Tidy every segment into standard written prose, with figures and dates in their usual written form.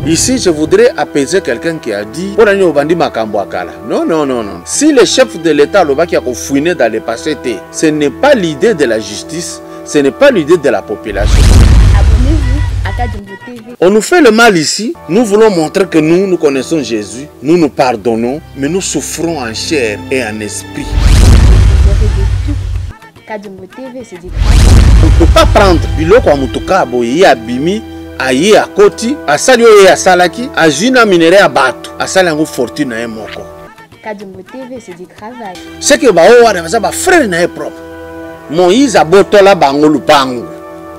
Ici, je voudrais apaiser quelqu'un qui a dit non, non, non, non. Si le chef de l'État qui a fouiné dans le passé, ce n'est pas l'idée de la justice, ce n'est pas l'idée de la population. Abonnez-vous à Kadimbo TV. On nous fait le mal ici. Nous voulons montrer que nous connaissons Jésus. Nous nous pardonnons, mais nous souffrons en chair et en esprit. Vous aurez de tout. Kadimbo TV, c'est du travail. On ne peut pas prendre biloko à mutuka boye abimi. Aye à Koti, à Salio et à Salaki, à Juna Minere à Batu, à Salango Fortune et Moko. Kadimbo TV, c'est du travail. C'est que Baoua, frère n'est propre. Moïse a botola bango lupango.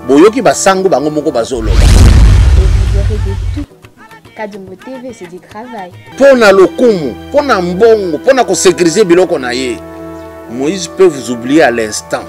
Boyoki basango bango moko bazolo. Et vous aurez de tout. Kadimbo TV, c'est du travail. Pona lokumu, pona mbongo, pona ko sécuriser biloko na ye. Moïse peut vous oublier à l'instant.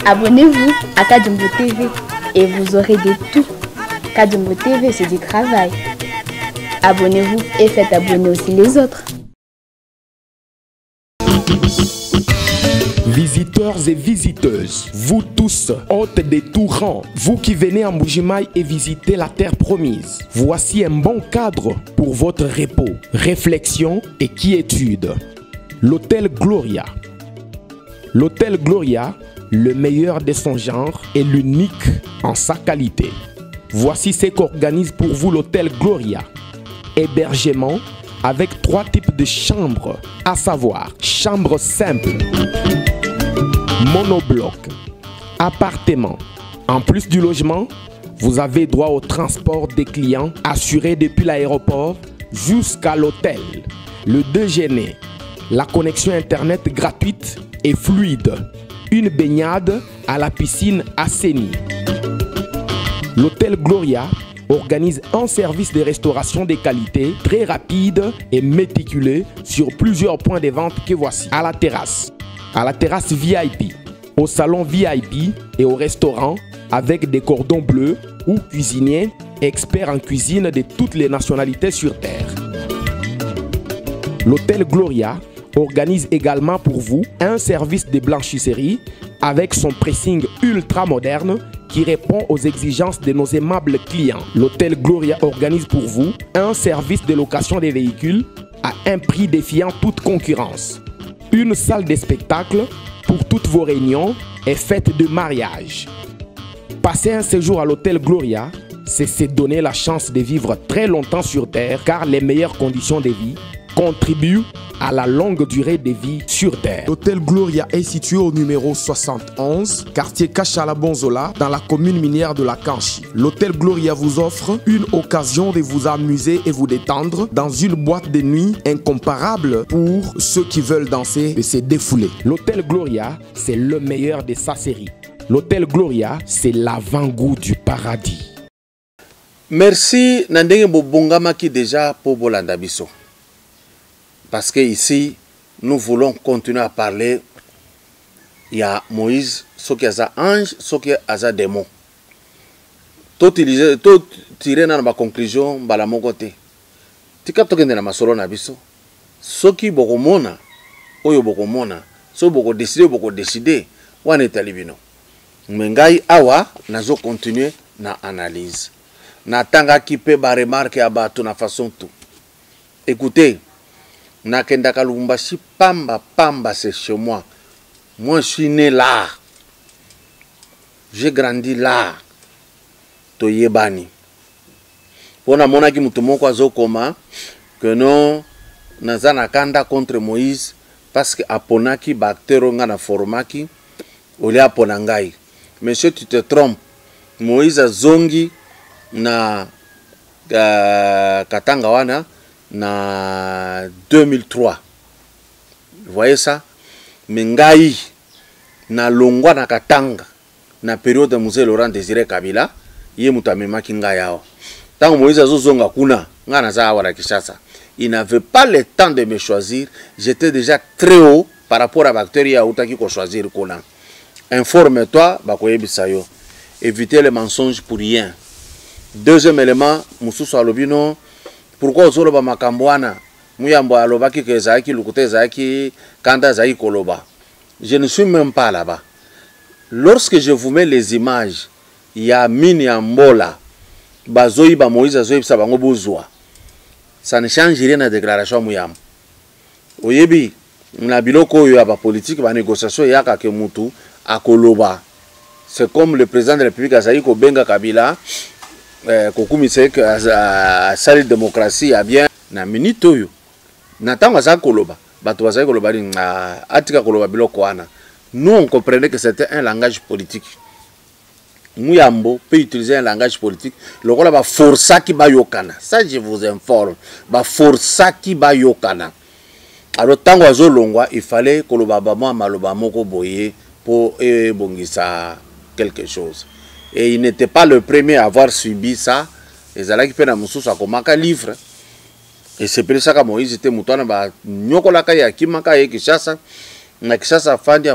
Abonnez-vous à Kadimbo TV et vous aurez de tout. Kadimbo TV, c'est du travail. Abonnez-vous et faites abonner aussi les autres. Visiteurs et visiteuses, vous tous, hôtes des tout rangs, vous qui venez à Mbujimayi et visitez la terre promise, voici un bon cadre pour votre repos, réflexion et quiétude. L'hôtel Gloria. L'hôtel Gloria, le meilleur de son genre et l'unique en sa qualité. Voici ce qu'organise pour vous l'hôtel Gloria. Hébergement avec 3 types de chambres, à savoir chambre simple, monobloc, appartement. En plus du logement, vous avez droit au transport des clients assuré depuis l'aéroport jusqu'à l'hôtel, le déjeuner, la connexion internet gratuite et fluide, une baignade à la piscine assainie. L'hôtel Gloria organise un service de restauration de qualité très rapide et méticuleux sur plusieurs points de vente que voici. À la terrasse VIP, au salon VIP et au restaurant avec des cordons bleus ou cuisiniers experts en cuisine de toutes les nationalités sur terre. L'hôtel Gloria organise également pour vous un service de blanchisserie avec son pressing ultra moderne qui répond aux exigences de nos aimables clients. L'hôtel Gloria organise pour vous un service de location des véhicules à un prix défiant toute concurrence. Une salle de spectacle pour toutes vos réunions et fêtes de mariage. Passer un séjour à l'hôtel Gloria, c'est se donner la chance de vivre très longtemps sur Terre car les meilleures conditions de vie contribuent à la longue durée de vie sur Terre. L'hôtel Gloria est situé au numéro 71, quartier Kachala-Bonzola, dans la commune minière de la Kanchi. L'hôtel Gloria vous offre une occasion de vous amuser et vous détendre dans une boîte de nuit incomparable pour ceux qui veulent danser et se défouler. L'hôtel Gloria, c'est le meilleur de sa série. L'hôtel Gloria, c'est l'avant-goût du paradis. Merci Nandenge Bobongamaki déjà pour Bolanda Biso. Parce que ici, nous voulons continuer à parler. Il y a Moïse, ce qui est un ange, ce qui est un démon. Tout tirer dans ma conclusion, bala mon côté. Tu captes que dans ma solo na biso. Ce qui bokomona, oyo bokomona, so boko décider wana etali bino. Mais ngai awa nazo continuer na analyse natanga kipe ba remarque ya bato na façon tout. Écoutez, nakendaka Lubumbashi pamba c'est chez moi. Moi je suis né là, j'ai grandi là. Toyebani pona mona ki mutu moko azokoma que non naza na kanda contre Moïse parce que aponaki baktero nga na formaki oli apona ngai. Monsieur, tu te trompes. Moïse azongi na Katanga wana na 2003. Vous voyez ça? Mais ngai na longwa na Katanga na période de Mzee Laurent Désiré Kabila ye mutu amemaki ngai yao. Tant Moïse azozonga kuna nga naza awa na Kinshasa, il n'avait pas le temps de me choisir. J'étais déjà très haut par rapport à bactéries ya utaki ko choisir kuna. Informe-toi bakoyebisa yo. Évitez les mensonges pour rien. Deuxième élément, mususu alobino pourquoi ozoloba makambo wana muyambo alobaki ke ezaki lukute ezaki kanda ezaki koloba. Je ne suis même pas là-bas. Lorsque je vous mets les images, il y a mini ambola bazoi ba Moïse azoi bisa bango bozwa, ça ne change rien na déclaration muyambo. Oyebi na biloko oyo ya ba politique ba négociation yaka ke mutu akoloba. C'est comme le président de la République azali ko benga Kabila kokumise que a sali démocratie a bien na minute oyo na tango azali koloba bato bazali koloba atika koloba biloko wana. Nous on comprenait que c'était un langage politique. Muyambo peut utiliser un langage politique. Le rôle va forcer qui va yokana. Ça je vous informe. Va forcer qui va yokana. Alors tant que longwa, il fallait que le baba maloba moko boye pour bongisa quelque chose. Et il n'était pas le premier à avoir subi ça. Et zala qui peut na mususu akomaka livre. Et c'est pour ça que Moïse était mutana ba nyokola kaya kimaka ye Kinshasa. Na Kinshasa afandi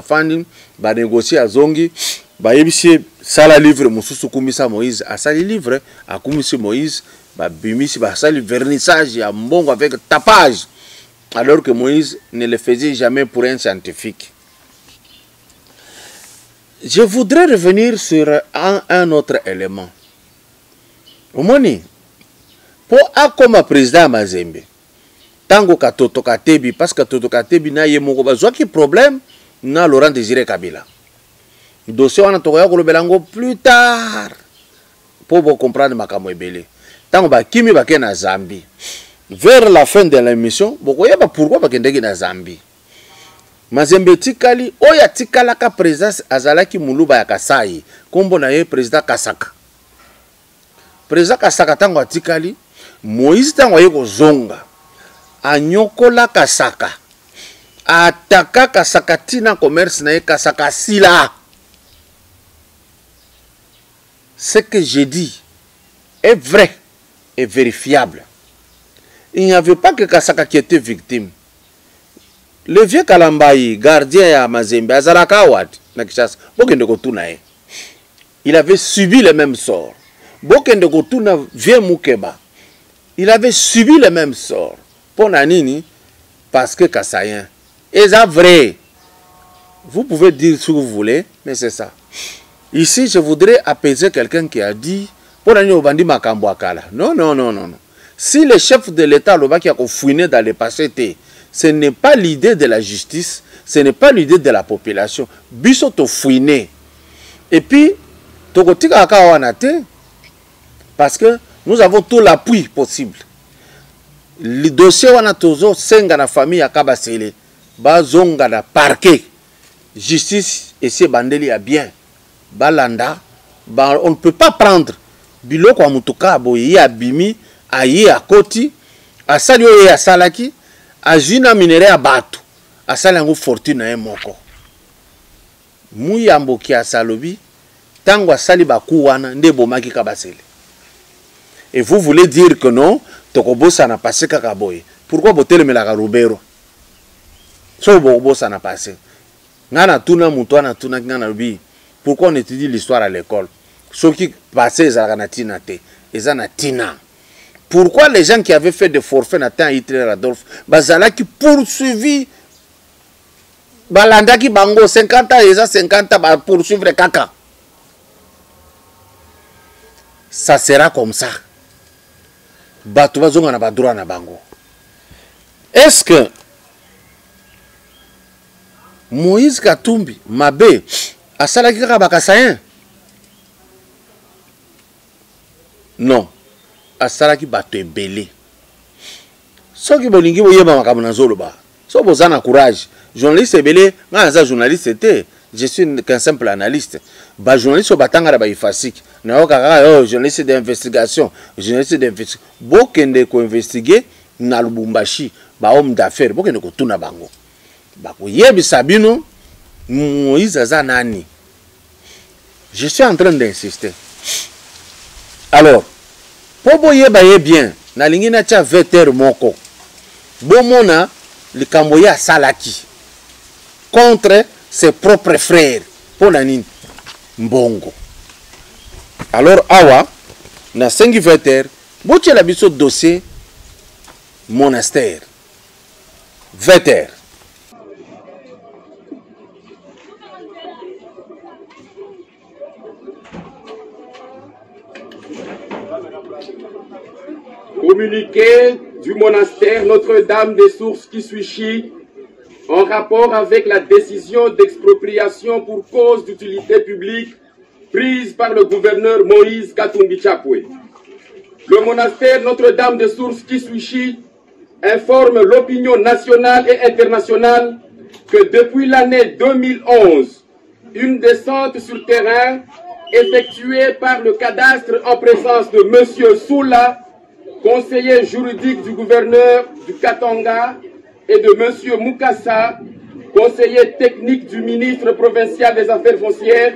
ba négocier azongi ba yebisi sala livre mususu kumisa Moïse a sali livre a kumisi Moïse ba bimisi ba sali vernissage ya mbongo avec tapage, alors que Moïse ne le faisait jamais pour un scientifique. Je voudrais revenir sur un autre élément. Omoni pour akoma président Mazembe tango katoto katebi parce que katoto katebi na ye moko bazwaki problème na Laurent Désiré Kabila. Dossier wana tokoya kolobelango plus tard pour vous comprendre makambo ebele. Tango ba kimi ba na Zambie. Vers la fin de l'émission, bokoya ba pourquoi ba kendeki na Zambie. Mazembe tikali oya tikala ka présidence azalaki muluba ya Kasai, kombo na ye président Kasaka. Président Kasaka tango atikali, Moïse tango ye kozonga. Anyokola Kasaka. Ataka Kasaka tina commerce na ye Kasaka sila. Ce que j'ai dit est vrai et vérifiable. Il n'y avait pas que Kasaka qui était victime. Le vieux Kalambayi, gardien à Mazembe, il avait subi le même sort. Vieux Mukeba, il avait subi le même sort. Pour Nanini, parce que Kassayen. Et c'est vrai. Vous pouvez dire ce que vous voulez, mais c'est ça. Ici, je voudrais apaiser quelqu'un qui a dit pour Nani Obandi Makambo Akala. Non, non, non, non. Si le chef de l'État qui a fouiné dans le passé, ce n'est pas l'idée de la justice, ce n'est pas l'idée de la population. Biso to fouiné. Et puis, Tokotika Akawanate, parce que nous avons tout l'appui possible. Le dossier wana tozo senga na famille akabasele bazonga na parquet justice et c'est bandeli a bien balanda on ne peut pas prendre biloko amutuka boyi abimi ayi akoti asali oye asalaki ajina minere ya bato asali yango fortune na moko muyambo ki asalobi tango asali baku wana nde bomaki kabasele. Et vous voulez dire que non, Tokobosa n'a passé kakaboy. Pourquoi botel me la Rubero? So bobosa n'a passé. Ngana tuna mutwana tuna ngana bi. Pourquoi on étudie l'histoire à l'école? Ceux qui passaient à tina te, ezana tina. Pourquoi les gens qui avaient fait des forfaits na temps Hitler Adolphe, bazala qui poursuivi balandaki bango 50 ans et ça 50 ans poursuivre kaka. Ça sera comme ça. Bato bazonga na ba droit na bango. Est-ce que Moïse Katumbi mabe asalaki kaka bakasayen? Non. Asalaki bato ebele. Soki bolingi boyeba makambo na zoloba. So bozana courage. Journaliste ebele, nga za journaliste était. Je suis qu'un simple analyste. Ba journaliste batanga ba ifasik. Na kaka journaliste d'investigation, journaliste d'investigation. Bokende ko investiguer na Lubumbashi, ba homme d'affaires, bokende ko tuna bango. Ba ko yebisa bino Moïse aza nani. Je suis en train d'insister. Alors, pour boyeba ye bien, na lingi na tia veter moko. Bomona likamboya salaki contre ses propres frères pour la nini mbongo. Alors awa na sengi veter boche la biso dossier monastère veter. Communiqué du monastère Notre-Dame des Sources Kisuichi en rapport avec la décision d'expropriation pour cause d'utilité publique prise par le gouverneur Moïse Katumbi Chapwe. Le monastère Notre-Dame des Sources Kisuichi informe l'opinion nationale et internationale que depuis l'année 2011, une descente sur terrain effectuée par le cadastre en présence de M. Soula, conseiller juridique du gouverneur du Katanga, et de M. Mukasa, conseiller technique du ministre provincial des Affaires foncières,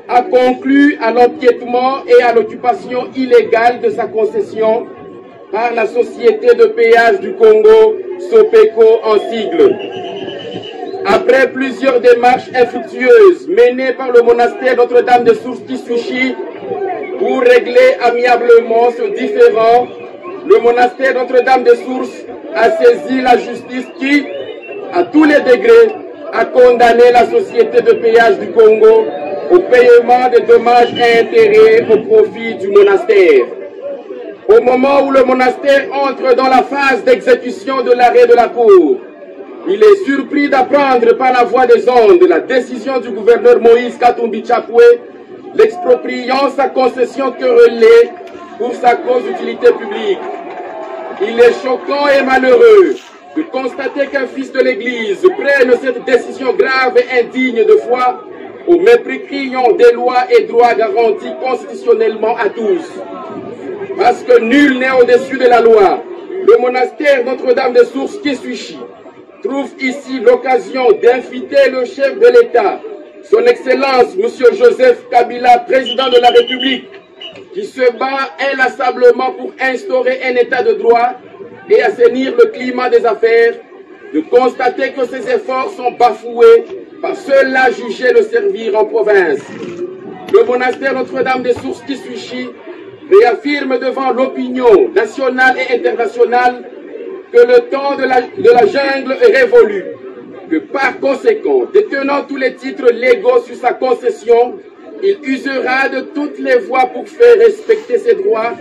a conclu à l'empiètement et à l'occupation illégale de sa concession par la Société de péage du Congo, Sopeco en sigle. Après plusieurs démarches infructueuses menées par le monastère Notre-Dame des Sources Kisuichi pour régler amiablement ce différend, le monastère Notre-Dame des Sources a saisi la justice qui, à tous les degrés, a condamné la Société de péage du Congo au paiement des dommages et intérêts au profit du monastère. Au moment où le monastère entre dans la phase d'exécution de l'arrêt de la Cour, il est surpris d'apprendre par la voie des ondes la décision du gouverneur Moïse Katumbi Chapwe, l'expropriant sa concession querellée pour sa cause d'utilité publique. Il est choquant et malheureux de constater qu'un fils de l'Église prenne cette décision grave et indigne de foi au mépris criant des lois et droits garantis constitutionnellement à tous. Parce que nul n'est au-dessus de la loi, le monastère Notre-Dame des Sources Kisuichi trouve ici l'occasion d'inviter le chef de l'État, son Excellence M. Joseph Kabila, président de la République, qui se bat inlassablement pour instaurer un état de droit et assainir le climat des affaires, de constater que ces efforts sont bafoués par ceux-là jugés le servir en province. Le monastère Notre-Dame des Sources Kisuichi réaffirme devant l'opinion nationale et internationale que le temps de la jungle est révolu, que par conséquent, détenant tous les titres légaux sur sa concession, il usera de toutes les voies pour faire respecter ses droits,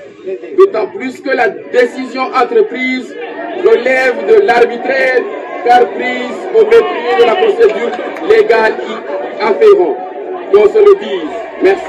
d'autant plus que la décision entreprise relève de l'arbitraire, car prise au mépris de la procédure légale qui afférent. Qu'on se le dise. Merci.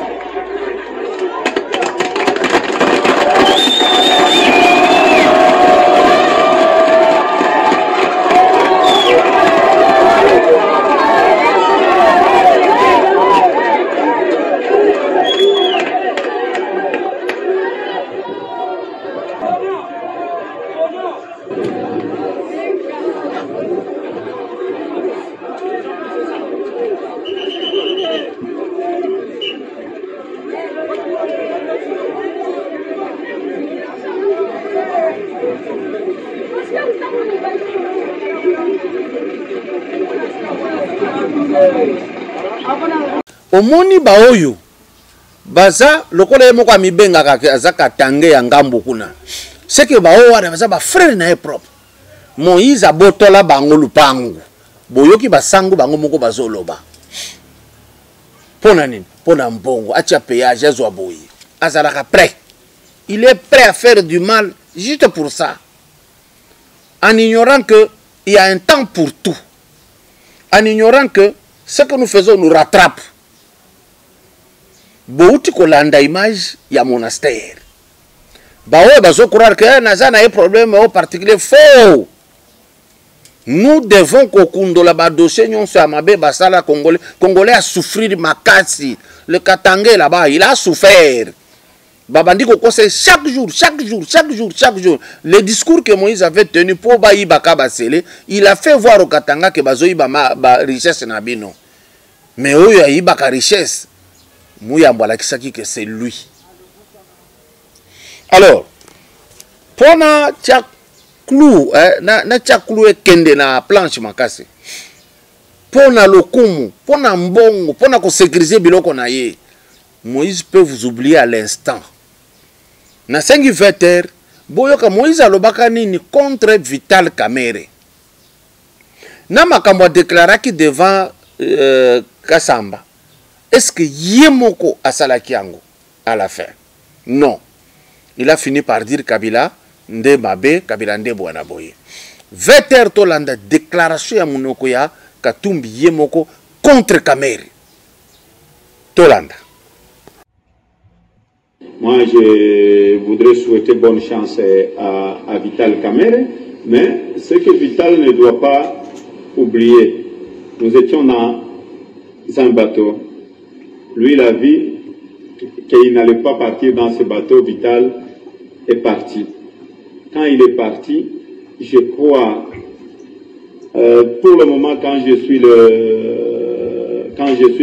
Omoni baoyo baza lokola ye moko amibenga azaka tange ya ngambo kuna seke baoyo wana baza ba frère na ye propre. Moïse abotola bango lupangu boyoki basango bango moko bazoloba pona nini pona mbongo atia péage azwa boye azalaka prêt, il est prêt à faire du mal juste pour ça, en ignorant que il y a un temps pour tout, en ignorant que ce que nous faisons nous rattrape. Bouti kolanda image ya monastère bawe bazo croire que naza na un problème au particulier. Faux. Nous devons kokundola ba dossier nyonso ya mabe basala congolais a souffrir makasi. Le Katangé là-bas il a souffert. Babandi kokose chaque jour. Le discours que Moïse avait tenu pour baïba kabasele, il a fait voir au Katanga que bazoyi ba richesse na bino. Mais oyo ayiba ka richesse Mouyamba kisaki que c'est lui. Alors, pour na tia clou, na tia clou e kende na planche makase. Pour na lokumu, pour na mbongo, pour na ko sécuriser biloko na ye. Moïse peut vous oublier à l'instant. Na 5 boyoka Moïse alobaka nini contre Vital Kamerhe. Na makambo déclaraki devant Kassamba. Est-ce que Yemoko a salakiango à la fin? Non. Il a fini par dire Kabila nde mabe, Kabila nde boanaboye. 20h tolanda déclaration ya munoko ya Katumbi Yemoko contre Kamerhe. Tolanda. Moi, je voudrais souhaiter bonne chance à Vital Kamerhe, mais ce que Vital ne doit pas oublier, nous étions dans un bateau. Lui, il a vu qu'il n'allait pas partir dans ce bateau. Vital est parti. Quand il est parti, je crois, pour le moment, quand je suis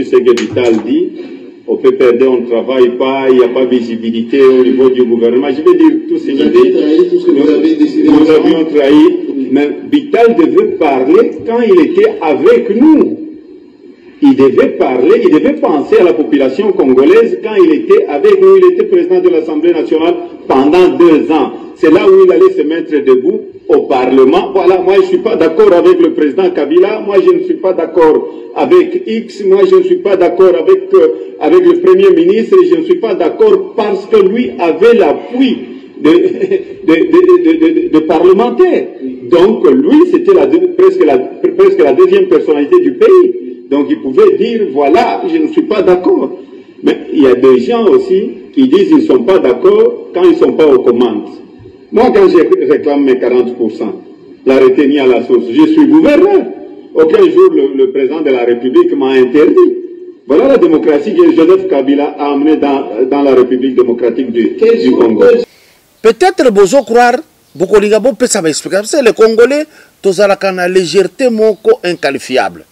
ce que Vital dit, au PPRD, on ne travaille pas, il n'y a pas de visibilité au niveau du gouvernement. Je vais dire tout ce qu'il dit. Nous avions trahi, mais Vital devait parler quand il était avec nous. Il devait parler, il devait penser à la population congolaise quand il était avec nous. Il était président de l'Assemblée nationale pendant 2 ans. C'est là où il allait se mettre debout au Parlement. Voilà, moi je ne suis pas d'accord avec le président Kabila, moi je ne suis pas d'accord avec X, moi je ne suis pas d'accord avec le Premier ministre, je ne suis pas d'accord parce que lui avait l'appui de parlementaires. Donc lui, c'était presque la deuxième personnalité du pays. Donc il pouvait dire, voilà, je ne suis pas d'accord. Mais il y a des gens aussi qui disent qu'ils ne sont pas d'accord quand ils ne sont pas aux commandes. Moi, quand je réclame mes 40%, la retenue à la source, je suis gouverneur. Aucun jour, le président de la République m'a interdit. Voilà la démocratie que Joseph Kabila a amenée dans la République démocratique du Congo. Peut-être besoin croire, beaucoup de gens peuvent savoir expliquer. C'est les Congolais, tous à la légèreté moko inqualifiable.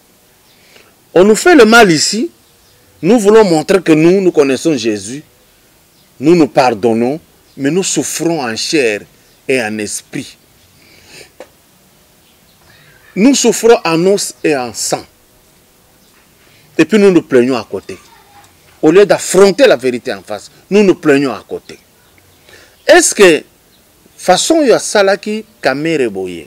On nous fait le mal ici. Nous voulons montrer que nous connaissons Jésus. Nous pardonnons, mais nous souffrons en chair et en esprit. Nous souffrons en os et en sang. Et puis nous nous plaignons à côté. Au lieu d'affronter la vérité en face, nous nous plaignons à côté. Est-ce que façon ya salaki Kamerhe boye,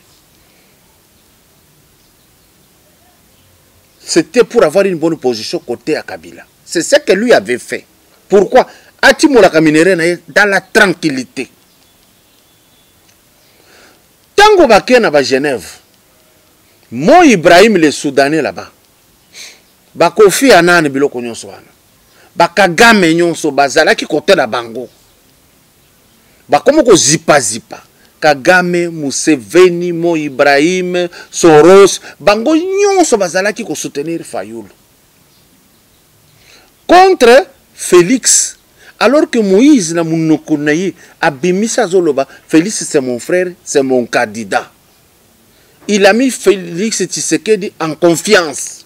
c'était pour avoir une bonne position côté à Kabila? C'est ce que lui avait fait. Pourquoi? Atimola Kaminere dans la tranquillité. Tango baké na ba Genève, Mo Ibrahim le Soudanais là-bas, ba Kofi Annan biloko nyonso wana, ba Kagame nyonso bazala ki côté na bango, ba komo ko zipa Kagame, Museveni, Mo Ibrahim, Soros, bango nyonso bazala ki ko soutenir Fayulu contre Félix. Alors que Moïse na munoko na ye abimisa zoloba, Félix c'est mon frère, c'est mon candidat. Il a mis Félix Tshisekedi en confiance.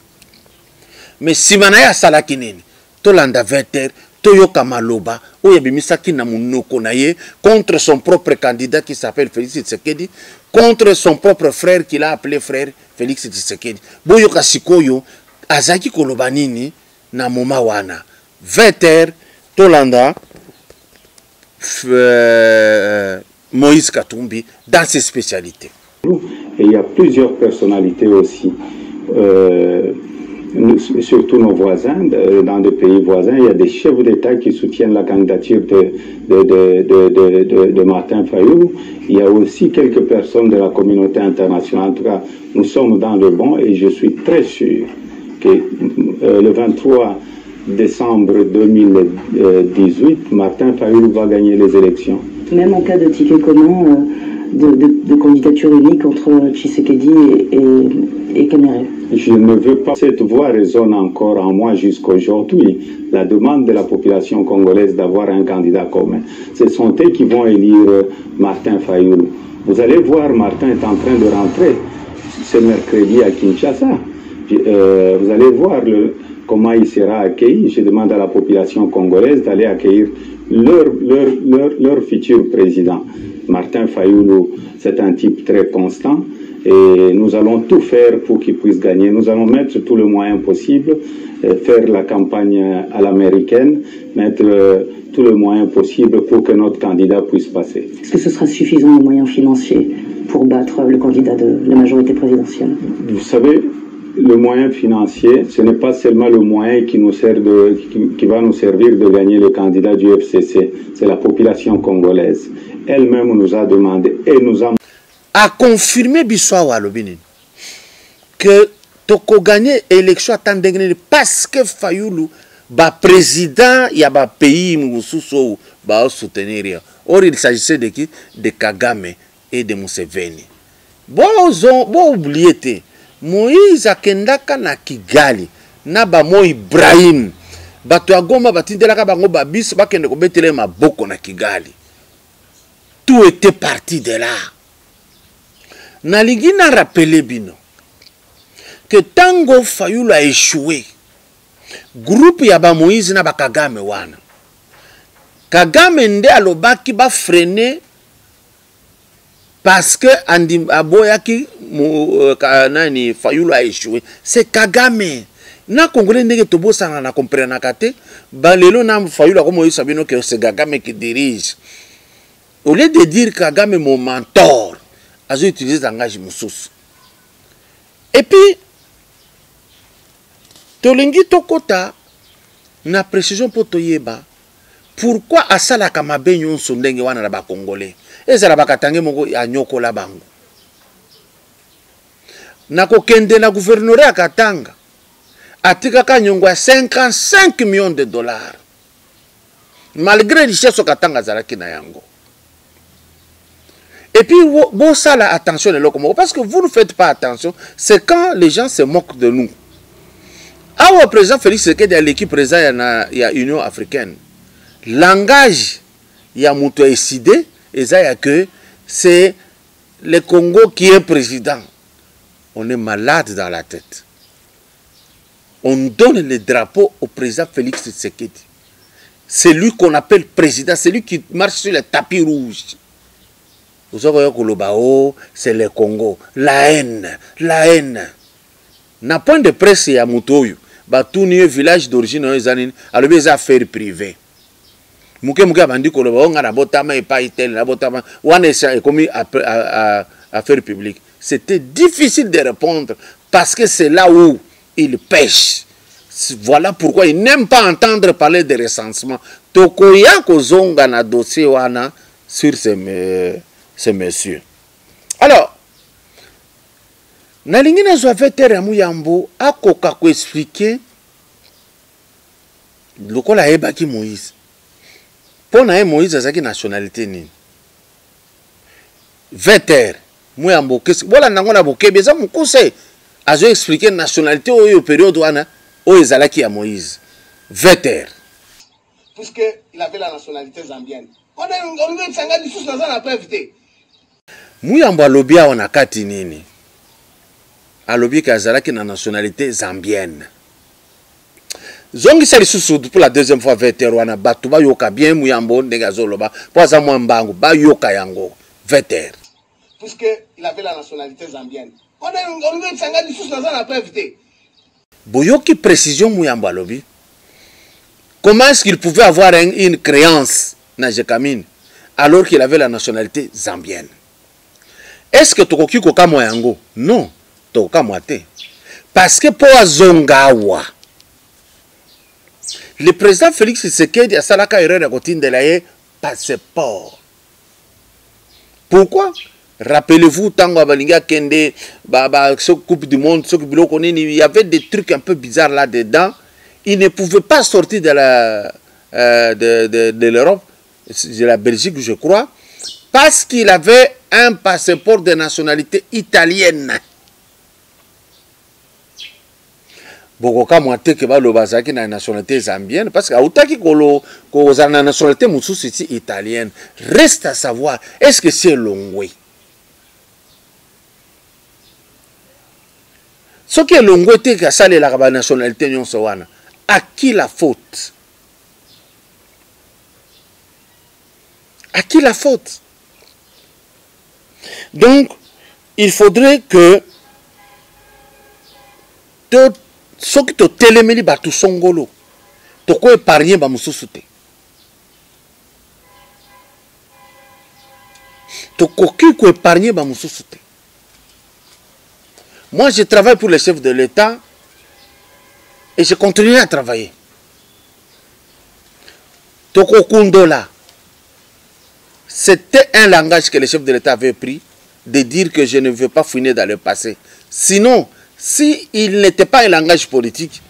Mais si manaya salaki nini, tolanda 20h, toyoka maloba, oya bimisa ki na munoko na ye contre son propre candidat qui s'appelle Félix Tshisekedi, contre son propre frère qu'il a appelé frère Félix Tshisekedi. Boyoka sikoyo azaki koloba nini na moma wana. 20h Tolanda, Moïse Katumbi, dans ses spécialités. Et il y a plusieurs personnalités aussi. surtout nos voisins, dans des pays voisins, il y a des chefs d'État qui soutiennent la candidature de Martin Fayulu. Il y a aussi quelques personnes de la communauté internationale. En tout cas, nous sommes dans le bon et je suis très sûr que le 23 décembre 2018, Martin Fayulu va gagner les élections. Même en cas de ticket commun, de candidature unique entre Tshisekedi et Kemeré. Je ne veux pas. Cette voix résonne encore en moi jusqu'aujourd'hui. La demande de la population congolaise d'avoir un candidat commun. Ce sont eux qui vont élire Martin Fayulu. Vous allez voir, Martin est en train de rentrer ce mercredi à Kinshasa. Vous allez voir comment il sera accueilli. Je demande à la population congolaise d'aller accueillir leur futur président. Martin Fayulu, c'est un type très constant et nous allons tout faire pour qu'il puisse gagner. Nous allons mettre tous les moyens possibles, faire la campagne à l'américaine, mettre tous les moyens possibles pour que notre candidat puisse passer. Est-ce que ce sera suffisant de moyens financiers pour battre le candidat de la majorité présidentielle? Vous savez, le moyen financier, ce n'est pas seulement le moyen qui va nous servir de gagner le candidat du FCC, c'est la population congolaise. Elle-même nous a demandé et nous a confirmé que toko gagner élection parce que Fayulu ba président ya ba pays mususu ba soutenir. Or il s'agissait de qui? De Kagame et de Museveni. Bon oublié Moïse akendaka na Kigali na ba Mo Ibrahim bato ya Goma batindelaka bango ba biso bakende ko betele maboko na Kigali. Tout était parti de là. Nalingi na rappelé bino que tango Fayulu a échoué, groupe ya ba Moïse na ba Kagame wana. Kagame nde alobaki ba freiner parce que andi aboyaki nani Fayulu a échoué. C'est Kagame. Na Congolais ndenge tobosana na comprendre kate ba lelo na Fayulu ko Moïse sabino que c'est Kagame qui dirige. Au lieu de dire Kagame mon mentor, a utilisé langage mususu. Et puis tolingi tokota na précision pour toyeba pourquoi asala kama benyo sondenge wana na ba Congolais. Ezala bakatange moko ya nyoko la bango. Na kokende na gouverneur ya Katanga atika kanyongo ya 55 millions de dollars. Malgré richesse Katanga zalaki na yango. Et puis, bon, ça, là, attention, parce que vous ne faites pas attention, c'est quand les gens se moquent de nous. Ah, au président Félix Tshisekedi, l'équipe présente, il y a l'Union africaine. Langage, il y a Moutou Essidé, et ça, il y a que c'est le Congo qui est président. On est malade dans la tête. On donne le drapeau au président Félix Tshisekedi. C'est lui qu'on appelle président, c'est lui qui marche sur le tapis rouge. C'est le Congo. La haine. La haine. Na point de presse ya Mutoyu. Tout le village d'origine, alors les affaires privées. Mouké bandi koloba on a botama et pas itel la botama. On est commis affaires publiques. C'était difficile de répondre parce que c'est là où il pêche. Voilà pourquoi il n'aime pas entendre parler de recensement. Tokoya kozonga na dossier wana sur ces messieurs. Alors, nalingi na zoave tere Muyambo akoka ko expliquer lokola ebaki Moïse. Pona e Moïse azaki nationalité nini? Veter Muyambo kesi bola nango na bokebi za mukuse azo expliquer nationalité oyo période wana oyo ezalaki ya Moïse. Veter puisque il avait la nationalité zambienne. On a une sangani sous dans la preuve. Muyambo alobi awa na kati nini? Alobi kazalaki na nationalité zambienne. Zongi sali susu pour la deuxième fois Veter wana batu ba yoka bien Muyambo ndenge azoloba po za mwambangu ba yoka yango Veter. Puisque il avait la nationalité zambienne. On a une sangani sous dans la preuve. Boyoki précision Muyambo alobi. Comment est-ce qu'il pouvait avoir une créance na Jekamine alors qu'il avait la nationalité zambienne? Est-ce que Tokoki Koka Moyango? Non, Tokoka Moate. parce que pour Zongawa, le président Félix Tshisekedi a salaka erreur de côté de la passeport. Pourquoi? Rappelez-vous, Tango Abalinga Kende, ce Coupe du Monde, ce il y avait des trucs un peu bizarres là-dedans. Il ne pouvait pas sortir de l'Europe, de la Belgique, je crois, parce qu'il avait un passeport de nationalité italienne. Bokoka mwate ke ba lo bazaki na nationalité zambienne parce que autaki ko za na nationalité mususu italienne. Reste à savoir, est-ce que c'est Longwe? Ce qui est Longwe te ka sale la nationalité nyonso wana. À qui la faute? À qui la faute? Donc, il faudrait que ce qui te téléméli batu songolo, to ko épargner ba mususu te. To ko épargner ba mususu te. Moi, je travaille pour le chef de l'État et je continue à travailler. To ko kundola. C'était un langage que le chef de l'État avait pris de dire que je ne veux pas fouiner dans le passé. Sinon, si il n'était pas un langage politique,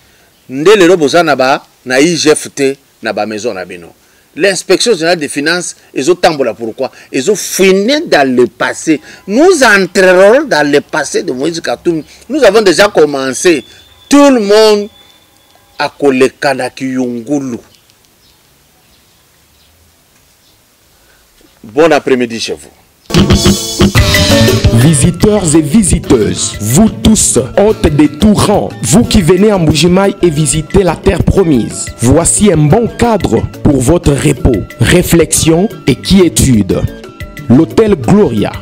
l'inspection générale des finances, ils ont tambola pourquoi? Ils ont fouiné dans le passé. Nous entrerons dans le passé de Moïse Katoum. Nous avons déjà commencé. Tout le monde a collé Kanaki Yungulu. Bon après-midi chez vous. Visiteurs et visiteuses, vous tous, hôtes de tout rang, vous qui venez à Mbujimayi et visiter la terre promise, voici un bon cadre pour votre repos, réflexion et quiétude. L'hôtel Gloria.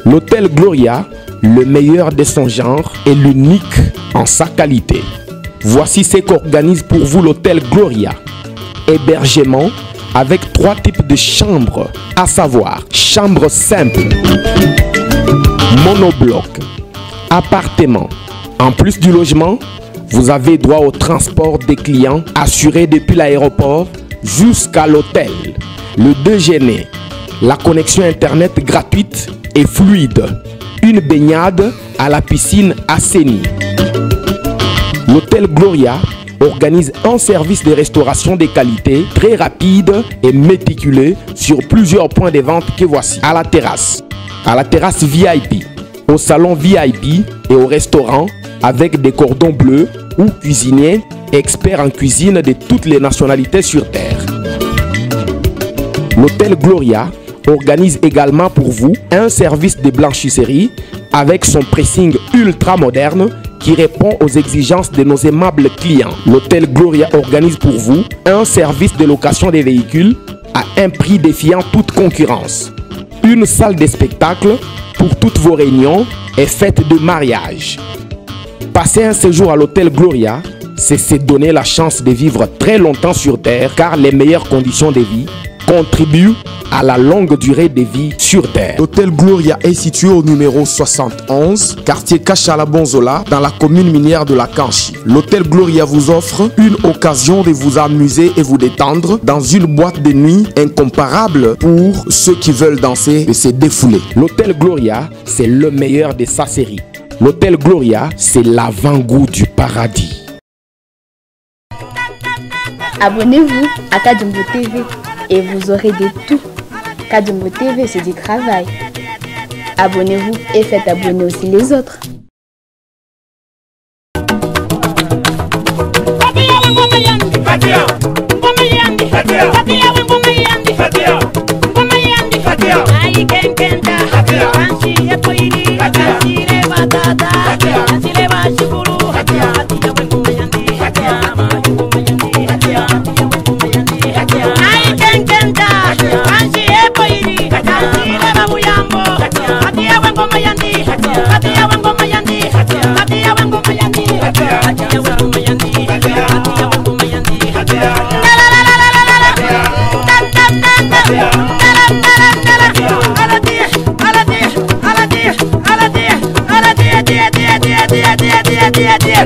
L'hôtel Gloria, le meilleur de son genre et l'unique en sa qualité. Voici ce qu'organise pour vous l'hôtel Gloria. Hébergement avec 3 types de chambres, à savoir chambre simple, monobloc, appartement. En plus du logement, vous avez droit au transport des clients assuré depuis l'aéroport jusqu'à l'hôtel. Le déjeuner, la connexion internet gratuite et fluide, une baignade à la piscine assainie. L'hôtel Gloria organise un service de restauration de qualité très rapide et méticuleux sur plusieurs points de vente que voici. À la terrasse VIP, au salon VIP et au restaurant avec des cordons bleus ou cuisiniers experts en cuisine de toutes les nationalités sur terre. L'hôtel Gloria organise également pour vous un service de blanchisserie avec son pressing ultra moderne qui répond aux exigences de nos aimables clients. L'hôtel Gloria organise pour vous un service de location des véhicules à un prix défiant toute concurrence. Une salle de spectacle pour toutes vos réunions et fêtes de mariage. Passer un séjour à l'hôtel Gloria, c'est se donner la chance de vivre très longtemps sur terre car les meilleures conditions de vie contribuent à la longue durée de vie sur terre. L'hôtel Gloria est situé au numéro 71, quartier Kachala-Bonzola, dans la commune minière de la Kanchi. L'hôtel Gloria vous offre une occasion de vous amuser et vous détendre dans une boîte de nuit incomparable pour ceux qui veulent danser et se défouler. L'hôtel Gloria, c'est le meilleur de sa série. L'hôtel Gloria, c'est l'avant-goût du paradis. Abonnez-vous à Kadjumbo TV et vous aurez de tout. Kadjumbo TV, c'est du travail. Abonnez-vous et faites abonner aussi les autres. Yeah. Yeah.